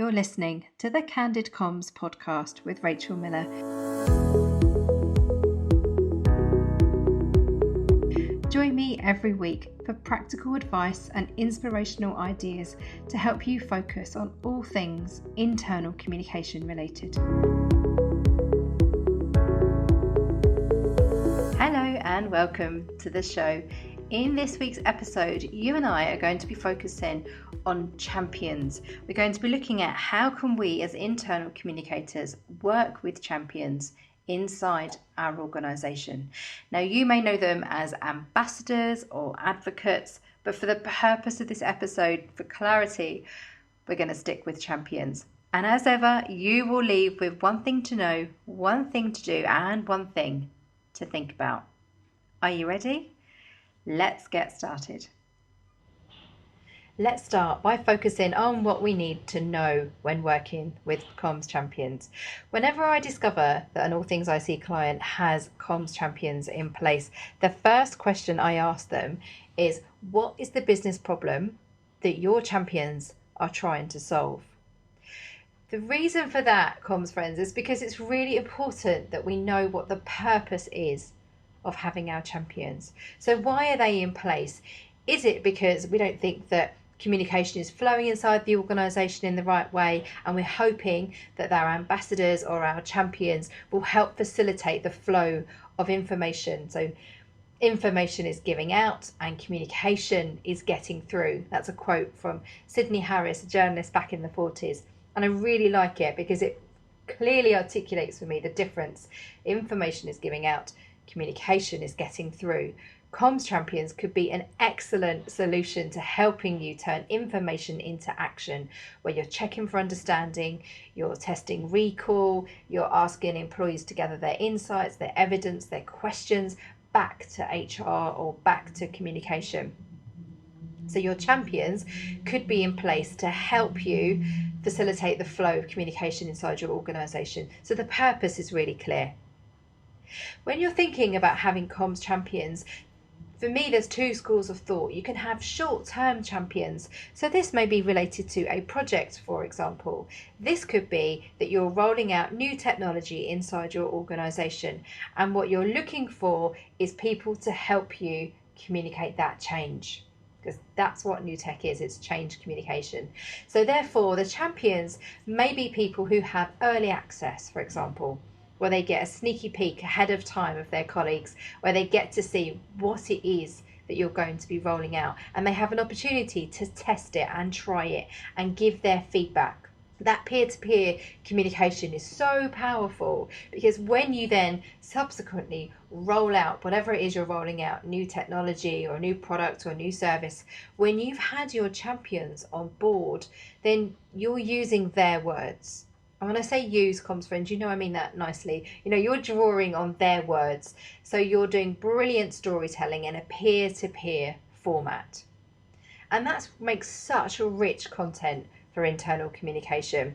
You're listening to the Candid Comms podcast with Rachel Miller. Join me every week for practical advice and inspirational ideas to help you focus on all things internal communication related. Hello and welcome to the show. In this week's episode, you and I are going to be focusing on champions. We're going to be looking at how can we as internal communicators work with champions inside our organisation. Now, you may know them as ambassadors or advocates, but for the purpose of this episode, for clarity, we're going to stick with champions. And as ever, you will leave with one thing to know, one thing to do, and one thing to think about. Are you ready? Let's get started. Let's start by focusing on what we need to know when working with comms champions. Whenever I discover that an All Things IC client has comms champions in place, the first question I ask them is, what is the business problem that your champions are trying to solve? The reason for that, comms friends, is because it's really important that we know what the purpose is of having our champions. So why are they in place? Is it because we don't think that communication is flowing inside the organisation in the right way, and we're hoping that our ambassadors or our champions will help facilitate the flow of information? So information is giving out and communication is getting through. That's a quote from Sidney Harris, a journalist back in the 40s. And I really like it because it clearly articulates for me the difference. Information is giving out, communication is getting through. Comms champions could be an excellent solution to helping you turn information into action, where you're checking for understanding, you're testing recall, you're asking employees to gather their insights, their evidence, their questions back to HR or back to communication. So your champions could be in place to help you facilitate the flow of communication inside your organisation. So the purpose is really clear. When you're thinking about having comms champions, for me, there's two schools of thought. You can have short-term champions. So this may be related to a project, for example. This could be that you're rolling out new technology inside your organisation, and what you're looking for is people to help you communicate that change, because that's what new tech is, it's change communication. So therefore, the champions may be people who have early access, for example, where they get a sneaky peek ahead of time of their colleagues, where they get to see what it is that you're going to be rolling out, and they have an opportunity to test it and try it and give their feedback. That peer-to-peer communication is so powerful, because when you then subsequently roll out whatever it is you're rolling out, new technology or new product or new service, when you've had your champions on board, then you're using their words. And when I say use, comms friends, you know I mean that nicely. You know, you're drawing on their words. So you're doing brilliant storytelling in a peer-to-peer format. And that makes such a rich content for internal communication.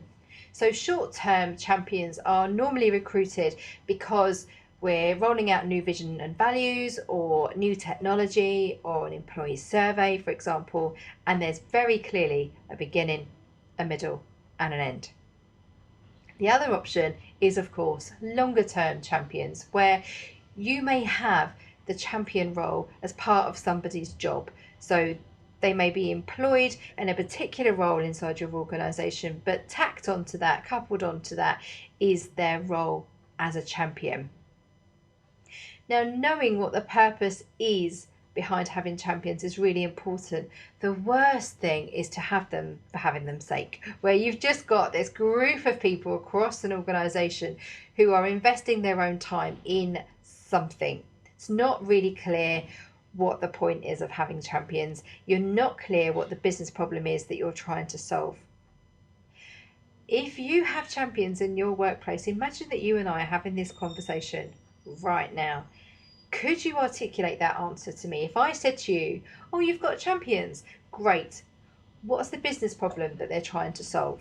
So short-term champions are normally recruited because we're rolling out new vision and values, or new technology, or an employee survey, for example, and there's very clearly a beginning, a middle, and an end. The other option is, of course, longer term champions, where you may have the champion role as part of somebody's job. So they may be employed in a particular role inside your organisation, but tacked onto that, coupled onto that, is their role as a champion. Now, knowing what the purpose is behind having champions is really important. The worst thing is to have them for having them sake, where you've just got this group of people across an organisation who are investing their own time in something. It's not really clear what the point is of having champions. You're not clear what the business problem is that you're trying to solve. If you have champions in your workplace, imagine that you and I are having this conversation right now. Could you articulate that answer to me? If I said to you, oh, you've got champions, great. What's the business problem that they're trying to solve?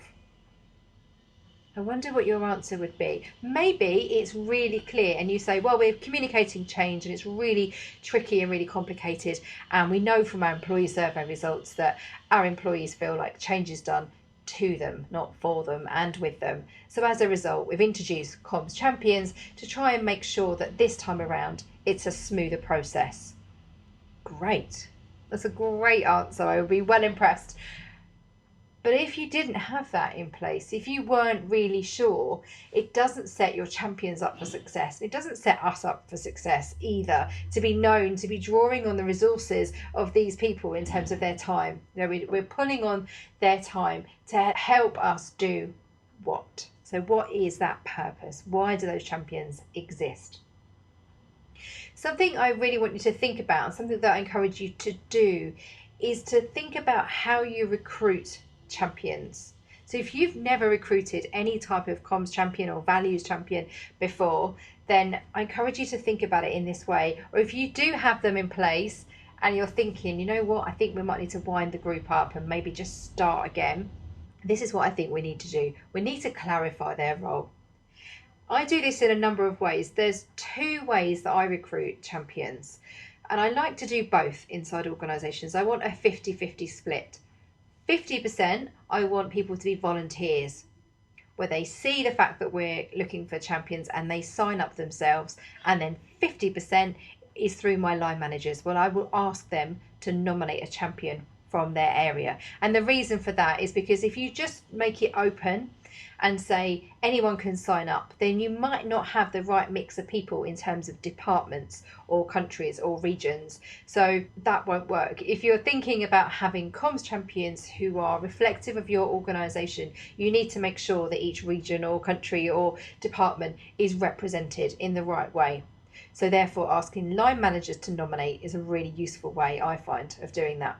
I wonder what your answer would be. Maybe it's really clear and you say, well, we're communicating change and it's really tricky and really complicated. And we know from our employee survey results that our employees feel like change is done to them, not for them and with them. So as a result, we've introduced comms champions to try and make sure that this time around it's a smoother process. Great. That's a great answer. I would be well impressed. But if you didn't have that in place, if you weren't really sure, it doesn't set your champions up for success. It doesn't set us up for success either, to be known, to be drawing on the resources of these people in terms of their time. We're pulling on their time to help us do what? So what is that purpose? Why do those champions exist? Something I really want you to think about, and something that I encourage you to do, is to think about how you recruit champions. So if you've never recruited any type of comms champion or values champion before, then I encourage you to think about it in this way. Or if you do have them in place and you're thinking, you know what, I think we might need to wind the group up and maybe just start again, this is what I think we need to do. We need to clarify their role. I do this in a number of ways. There's 2 ways that I recruit champions, and I like to do both inside organisations. I want a 50-50 split. 50% I want people to be volunteers, where they see the fact that we're looking for champions and they sign up themselves, and then 50% is through my line managers. Well, I will ask them to nominate a champion from their area. And the reason for that is because if you just make it open and say anyone can sign up, then you might not have the right mix of people in terms of departments or countries or regions. So that won't work. If you're thinking about having comms champions who are reflective of your organisation, you need to make sure that each region or country or department is represented in the right way. So therefore, asking line managers to nominate is a really useful way, I find, of doing that.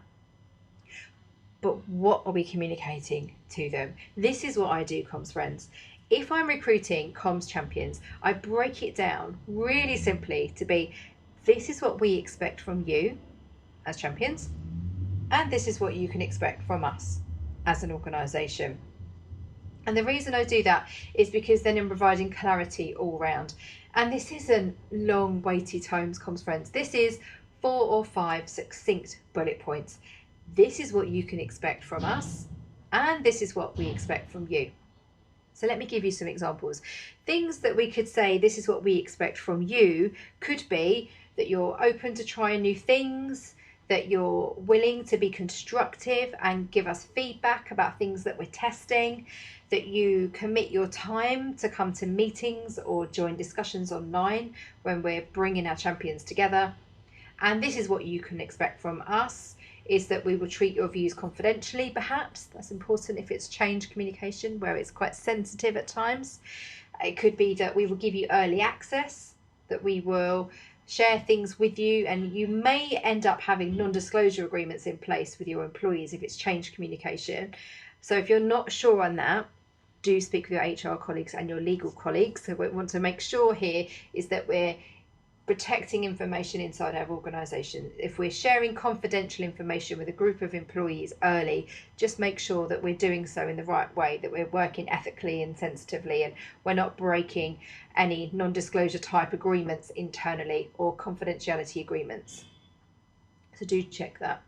But what are we communicating to them? This is what I do, comms friends. If I'm recruiting comms champions, I break it down really simply to be, this is what we expect from you as champions, and this is what you can expect from us as an organisation. And the reason I do that is because then I'm providing clarity all round. And this isn't long weighty tomes, comms friends. This is 4 or 5 succinct bullet points. This is what you can expect from us, and this is what we expect from you. So let me give you some examples. Things that we could say, this is what we expect from you, could be that you're open to trying new things, that you're willing to be constructive and give us feedback about things that we're testing, that you commit your time to come to meetings or join discussions online when we're bringing our champions together. And this is what you can expect from us, is that we will treat your views confidentially, perhaps. That's important if it's change communication, where it's quite sensitive at times. It could be that we will give you early access, that we will share things with you, and you may end up having non-disclosure agreements in place with your employees if it's change communication. So if you're not sure on that, do speak with your HR colleagues and your legal colleagues. So what we want to make sure here is that we're protecting information inside our organisation. If we're sharing confidential information with a group of employees early, just make sure that we're doing so in the right way, that we're working ethically and sensitively, and we're not breaking any non-disclosure type agreements internally or confidentiality agreements. So do check that.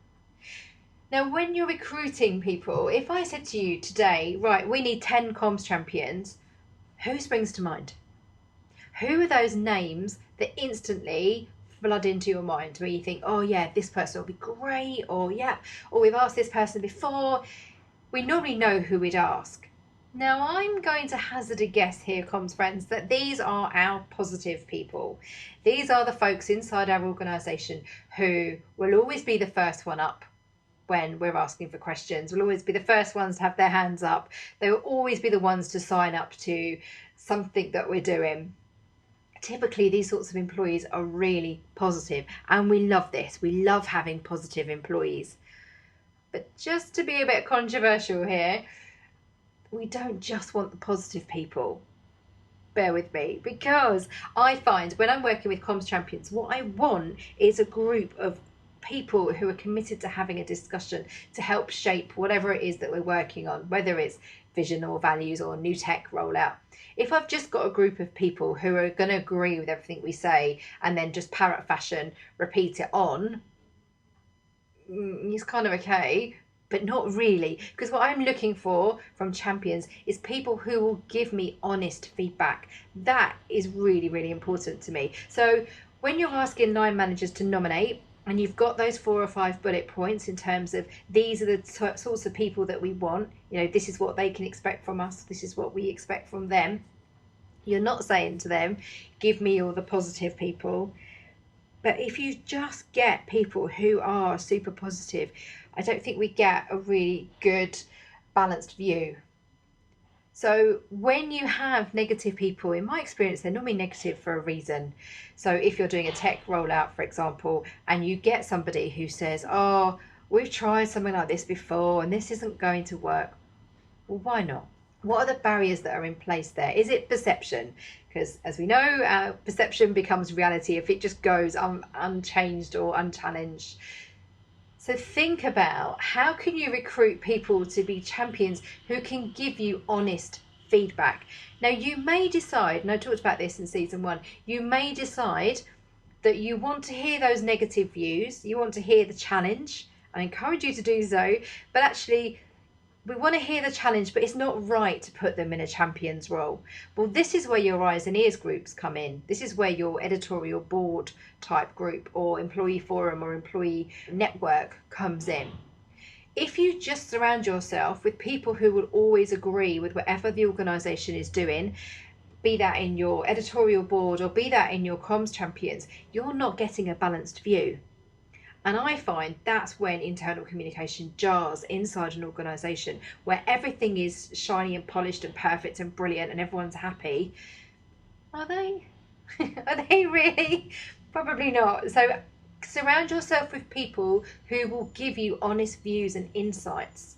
Now, when you're recruiting people, if I said to you today, right, we need 10 comms champions, who springs to mind? Who are those names that instantly flood into your mind where you think, oh yeah, this person will be great, or yeah, or we've asked this person before? We normally know who we'd ask. Now, I'm going to hazard a guess here, comms friends, that these are our positive people. These are the folks inside our organisation who will always be the first one up when we're asking for questions, will always be the first ones to have their hands up. They will always be the ones to sign up to something that we're doing. Typically, these sorts of employees are really positive, and we love this. We love having positive employees. But just to be a bit controversial here, we don't just want the positive people. Bear with me, because I find when I'm working with comms champions, what I want is a group of people who are committed to having a discussion to help shape whatever it is that we're working on, whether it's vision or values or new tech rollout. If I've just got a group of people who are going to agree with everything we say and then just parrot fashion repeat it on, it's kind of okay. but not really, because what I'm looking for from champions is people who will give me honest feedback. That is really, really important to me. So when you're asking line managers to nominate, and you've got those 4 or 5 bullet points in terms of these are the sorts of people that we want, this is what they can expect from us, this is what we expect from them. You're not saying to them, give me all the positive people. But if you just get people who are super positive, I don't think we get a really good balanced view. So when you have negative people, in my experience, they're normally negative for a reason. So if you're doing a tech rollout, for example, and you get somebody who says, oh, we've tried something like this before and this isn't going to work. Well, why not? What are the barriers that are in place there? Is it perception? Because as we know, perception becomes reality if it just goes unchanged or unchallenged. So think about how can you recruit people to be champions who can give you honest feedback. Now you may decide, and I talked about this in season 1, you may decide that you want to hear those negative views, you want to hear the challenge. I encourage you to do so, but actually we want to hear the challenge, but it's not right to put them in a champion's role. Well, this is where your eyes and ears groups come in. This is where your editorial board type group or employee forum or employee network comes in. If you just surround yourself with people who will always agree with whatever the organisation is doing, be that in your editorial board or be that in your comms champions, you're not getting a balanced view. And I find that's when internal communication jars inside an organisation, where everything is shiny and polished and perfect and brilliant and everyone's happy. Are they? Are they really? Probably not. So surround yourself with people who will give you honest views and insights.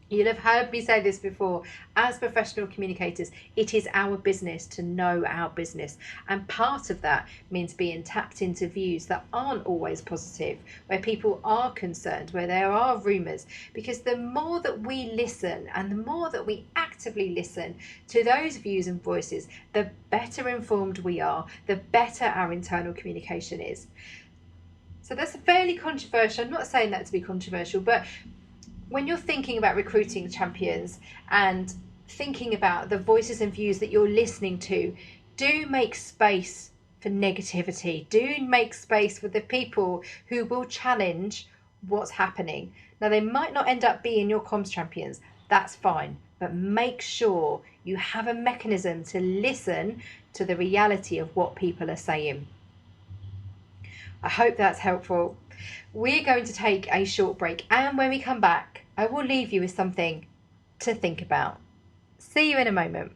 You'll have heard me say this before. As professional communicators, it is our business to know our business. And part of that means being tapped into views that aren't always positive, where people are concerned, where there are rumours. Because the more that we listen and the more that we actively listen to those views and voices, the better informed we are, the better our internal communication is. So that's fairly controversial. I'm not saying that to be controversial, but when you're thinking about recruiting champions and thinking about the voices and views that you're listening to, do make space for negativity. Do make space for the people who will challenge what's happening. Now, they might not end up being your comms champions. That's fine. But make sure you have a mechanism to listen to the reality of what people are saying. I hope that's helpful. We're going to take a short break, and when we come back, I will leave you with something to think about. See you in a moment.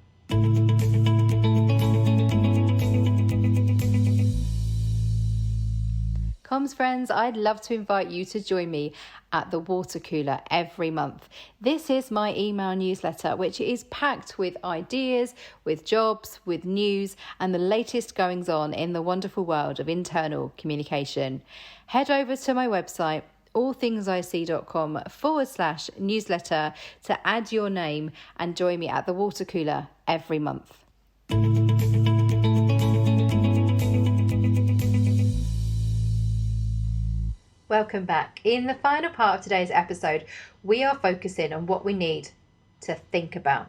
Comms friends, I'd love to invite you to join me at the water cooler every month. This is my email newsletter, which is packed with ideas, with jobs, with news, and the latest goings on in the wonderful world of internal communication. Head over to my website, allthingsic.com/newsletter to add your name and join me at the water cooler every month. Welcome back. In the final part of today's episode, we are focusing on what we need to think about.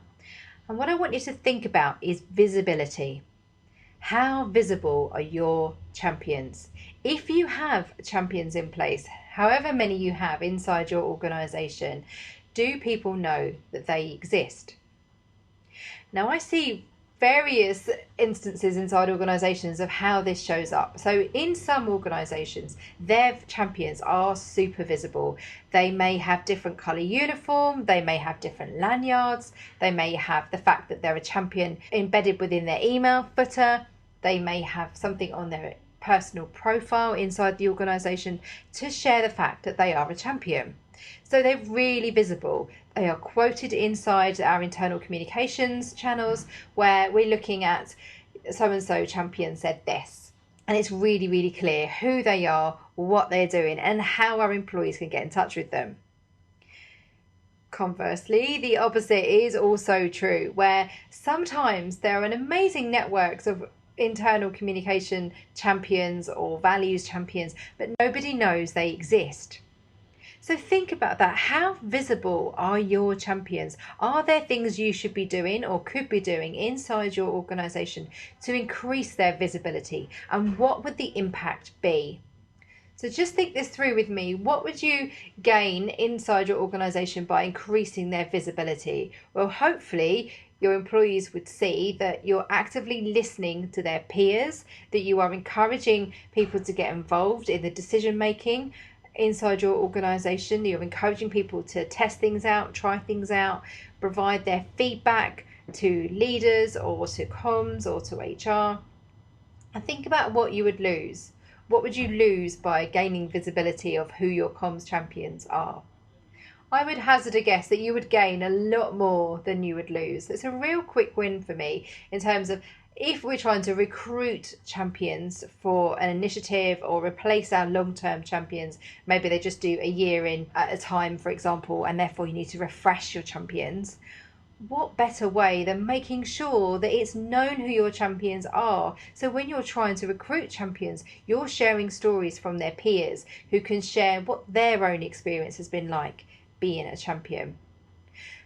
And what I want you to think about is visibility. How visible are your champions? If you have champions in place, however many you have inside your organisation, do people know that they exist? Now, I see various instances inside organisations of how this shows up. So in some organisations, their champions are super visible. They may have different colour uniform, they may have different lanyards, they may have the fact that they're a champion embedded within their email footer, they may have something on their personal profile inside the organisation to share the fact that they are a champion. So they're really visible. They are quoted inside our internal communications channels where we're looking at so-and-so champion said this. And it's really, really clear who they are, what they're doing, and how our employees can get in touch with them. Conversely, the opposite is also true, where sometimes there are an amazing networks of internal communication champions or values champions, but nobody knows they exist. So think about that. How visible are your champions? Are there things you should be doing or could be doing inside your organisation to increase their visibility? And what would the impact be? So just think this through with me. What would you gain inside your organisation by increasing their visibility? Well, hopefully your employees would see that you're actively listening to their peers, that you are encouraging people to get involved in the decision making inside your organisation. You're encouraging people to test things out, try things out, provide their feedback to leaders or to comms or to HR. And think about what you would lose. What would you lose by gaining visibility of who your comms champions are? I would hazard a guess that you would gain a lot more than you would lose. It's a real quick win for me in terms of if we're trying to recruit champions for an initiative or replace our long-term champions. Maybe they just do a year in at a time, for example, and therefore you need to refresh your champions. What better way than making sure that it's known who your champions are? So when you're trying to recruit champions, you're sharing stories from their peers who can share what their own experience has been like being a champion.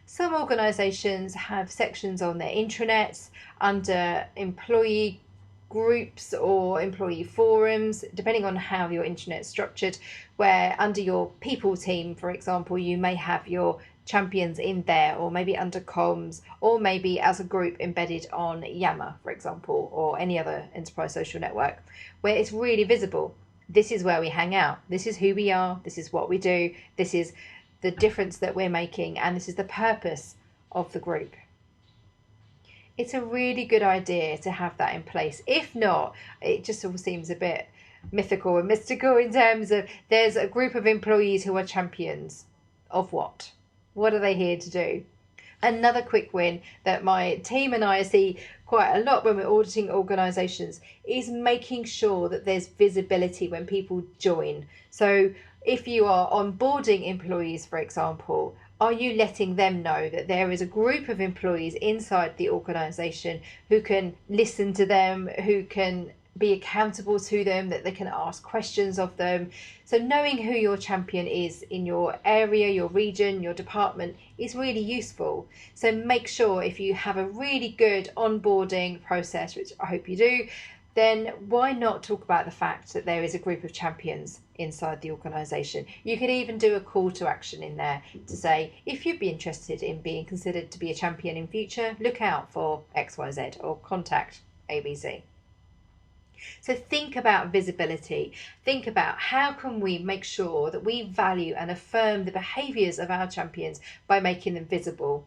Some organisations have sections on their intranets under employee groups or employee forums, depending on how your internet's structured, where under your people team, for example, you may have your champions in there, or maybe under comms, or maybe as a group embedded on Yammer, for example, or any other enterprise social network, where it's really visible. This is where we hang out. This is who we are. This is what we do. This is the difference that we're making, and this is the purpose of the group. It's a really good idea to have that in place. If not, it just all seems a bit mythical and mystical in terms of there's a group of employees who are champions of what? What are they here to do? Another quick win that my team and I see quite a lot when we're auditing organisations is making sure that there's visibility when people join. So if you are onboarding employees, for example, are you letting them know that there is a group of employees inside the organisation who can listen to them, who can be accountable to them, that they can ask questions of them? So knowing who your champion is in your area, your region, your department is really useful. So make sure if you have a really good onboarding process, which I hope you do, then why not talk about the fact that there is a group of champions inside the organisation? You could even do a call to action in there to say, if you'd be interested in being considered to be a champion in future, look out for XYZ or contact ABC. So think about visibility. Think about how can we make sure that we value and affirm the behaviours of our champions by making them visible.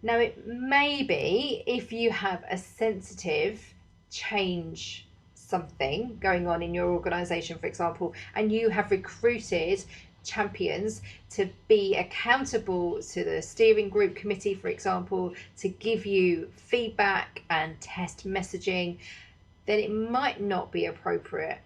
Now, it may be if you have a sensitive change something going on in your organisation, for example, and you have recruited champions to be accountable to the steering group committee, for example, to give you feedback and test messaging, then it might not be appropriate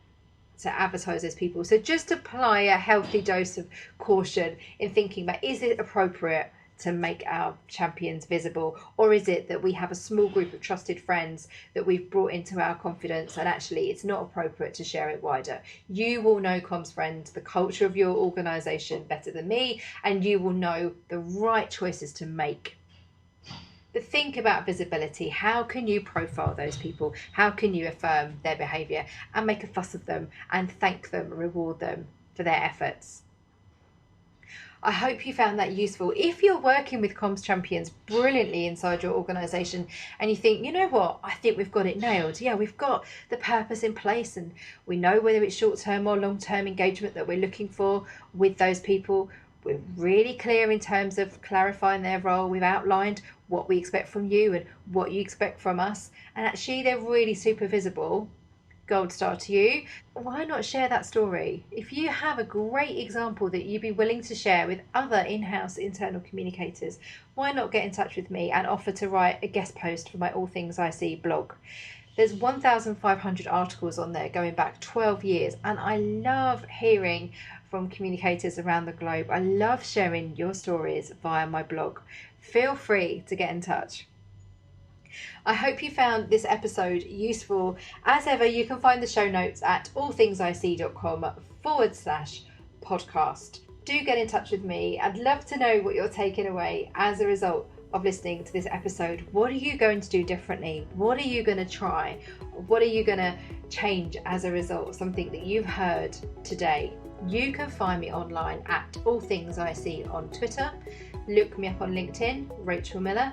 to advertise those people. So just apply a healthy dose of caution in thinking about, is it appropriate to make our champions visible, or is it that we have a small group of trusted friends that we've brought into our confidence and actually it's not appropriate to share it wider? You will know, comms friend, the culture of your organisation better than me, and you will know the right choices to make. But think about visibility. How can you profile those people? How can you affirm their behaviour and make a fuss of them and thank them, reward them for their efforts? I hope you found that useful. If you're working with comms champions brilliantly inside your organisation and you think, you know what, I think we've got it nailed. Yeah, we've got the purpose in place and we know whether it's short-term or long-term engagement that we're looking for with those people. We're really clear in terms of clarifying their role. We've outlined what we expect from you and what you expect from us. And actually they're really super visible. Gold star to you. Why not share that story? If you have a great example that you'd be willing to share with other in-house internal communicators, why not get in touch with me and offer to write a guest post for my All Things IC blog? There's 1,500 articles on there going back 12 years, and I love hearing from communicators around the globe. I love sharing your stories via my blog. Feel free to get in touch. I hope you found this episode useful. As ever, you can find the show notes at allthingsic.com/podcast podcast. Do get in touch with me. I'd love to know what you're taking away as a result of listening to this episode. What are you going to do differently? What are you going to try? What are you going to change as a result of something that you've heard today? You can find me online at All Things IC on Twitter. Look me up on LinkedIn, Rachel Miller.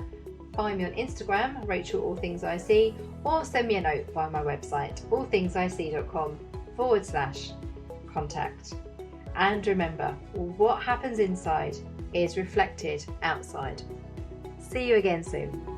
Find me on Instagram, Rachel All Things IC, or send me a note via my website, allthingsic.com/contact. And remember, what happens inside is reflected outside. See you again soon.